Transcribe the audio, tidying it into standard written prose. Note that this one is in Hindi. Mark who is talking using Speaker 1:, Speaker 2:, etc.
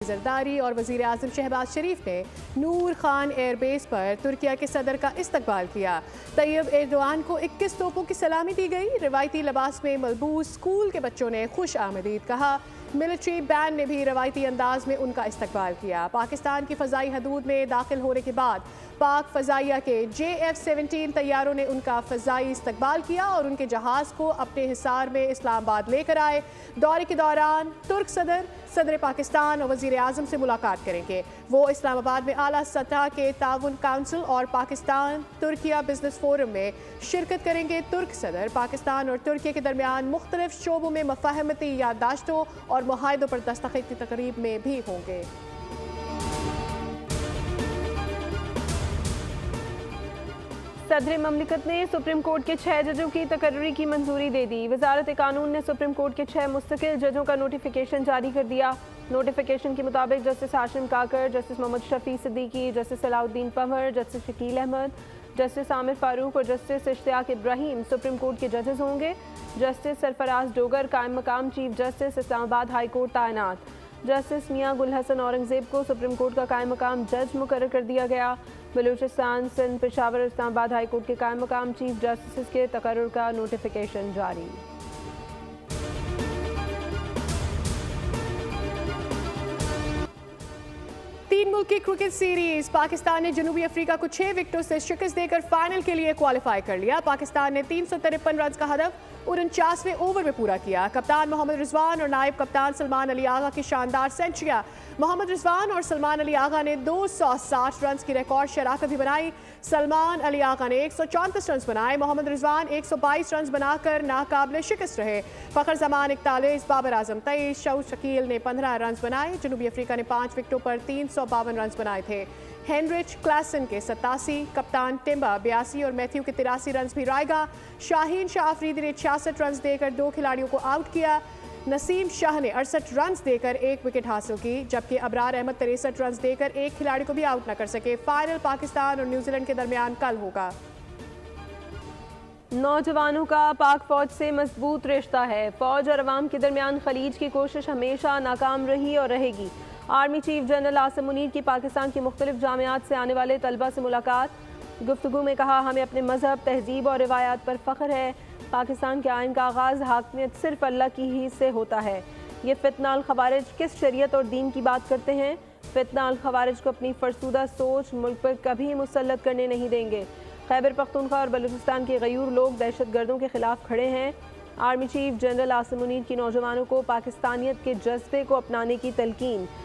Speaker 1: जरदारी और वज़ीर आज़म शहबाज शरीफ ने नूर खान एयरबेस पर तुर्किया के सदर का इस्तकबाल किया। तैयब एर्दोआन को 21 तोपों की सलामी दी गई। रिवायती लिबास में मलबूस स्कूल के बच्चों ने खुश आमदीद कहा। मिलिट्री बैंड ने भी रवायती अंदाज में उनका इस्तकबाल किया। पाकिस्तान की फ़ज़ाई हदूद में दाखिल होने के बाद पाक फ़ज़ाइया के JF-17 तैयारों ने उनका फ़ज़ाई इस्तकबाल किया और उनके जहाज़ को अपने हिसार में इस्लामाबाद लेकर आए। दौरे के दौरान तुर्क सदर पाकिस्तान और वज़ीर आज़म से मुलाकात करेंगे। वो इस्लामाबाद में आला सतह के ताउन काउंसिल और पाकिस्तान तुर्किया बिजनेस फोरम में शिरकत करेंगे। तुर्क सदर पाकिस्तान और तुर्किया के दरमियान मुख्तलिफ शोबों में मफाहमती याददाश्तों और मुआहदों पर दस्तखत की तकरीब में भी होंगे।
Speaker 2: सदर ममलिकत ने सुप्रीम कोर्ट के 6 जजों की तकर्री की मंजूरी दे दी। वजारत कानून ने सुप्रीम कोर्ट के 6 मुस्तकिल जजों का नोटिफिकेशन जारी कर दिया। नोटिफिकेशन के मुताबिक Justice Hashim Kakar, Justice Mohammad Shafi Siddiqui, Justice Salahuddin Panwar, Justice Shakeel Ahmed, Justice Aamir Farooq और Justice Ishtiaq Ibrahim Supreme Court के जजेस होंगे। जस्टिस सरफराज डोगर कायम मकाम Chief Justice Islamabad High Court तैनात। जस्टिस मियां गुल हसन औरंगजेब को सुप्रीम कोर्ट का कायम मकाम जज मुकर्रर कर दिया गया। बलूचिस्तान, सिंध, पेशावर, इस्लामाबाद हाई कोर्ट के कायम मकाम चीफ जस्टिस के तकर्रुर का नोटिफिकेशन जारी।
Speaker 1: तीन मुल्क की क्रिकेट सीरीज पाकिस्तान ने जनूबी अफ्रीका को 6 विकेटों से शिकस्त देकर फाइनल के लिए क्वालिफाई कर लिया। पाकिस्तान ने 353 रन का हदफ 49वें ओवर में पूरा किया। कप्तान मोहम्मद रिजवान और नायब कप्तान सलमान अली आगा की शानदार सेंचुरियां। मोहम्मद रिजवान और सलमान अली आगा ने 260 रन की रिकॉर्ड शराकत भी बनाई। सलमान अली आगा ने 134 रन बनाए। मोहम्मद रिजवान 122 रन बनाकर नाकाबिले शिकस्त रहे। फखर जमान 41, बाबर आजम 23, शऊद शकील ने 15 रन बनाए। जनूबी अफ्रीका ने 5 विकेटों पर 352 रन बनाए थे। हेनरिच क्लासन के 87, कप्तान टिम्बा 82 और मैथ्यू के 83 रन भी रायगा। शाहीन शाह अफरीदी ने 66 रन देकर 2 खिलाड़ियों को आउट किया। नसीम शाह ने 68 रन देकर 1 विकेट हासिल की, जबकि अबरार अहमद 63 रन देकर 1 खिलाड़ी को भी आउट न कर सके। फाइनल पाकिस्तान और न्यूजीलैंड के दरमियान कल होगा।
Speaker 2: नौजवानों का पाक फौज से मजबूत रिश्ता है। फौज और अवाम के दरमियान खलीज की कोशिश हमेशा नाकाम रही और रहेगी। Army chief general Asim Munir की पाकिस्तान की मुख्तलिफ जामियात से आने वाले तलबा से मुलाकात। गुफ्तगू में कहा, हमें अपने मजहब, तहजीब और रिवायात पर फ़ख्र है। पाकिस्तान के आइन का आगाज़ हाकमियत सिर्फ अल्लाह की ही से होता है। ये फितना अल खवारिज किस शरीयत और दीन की बात करते हैं? फितना अल खवारिज को अपनी फरसूदा सोच मुल्क पर कभी मुसल्लत करने नहीं देंगे। खैबर पख्तूनख्वा और बलूचिस्तान के गयूर लोग दहशत गर्दों के खिलाफ खड़े हैं। Army chief general Asim Munir की नौजवानों को पाकिस्तानियत के जज्बे को अपनाने की तलकीन।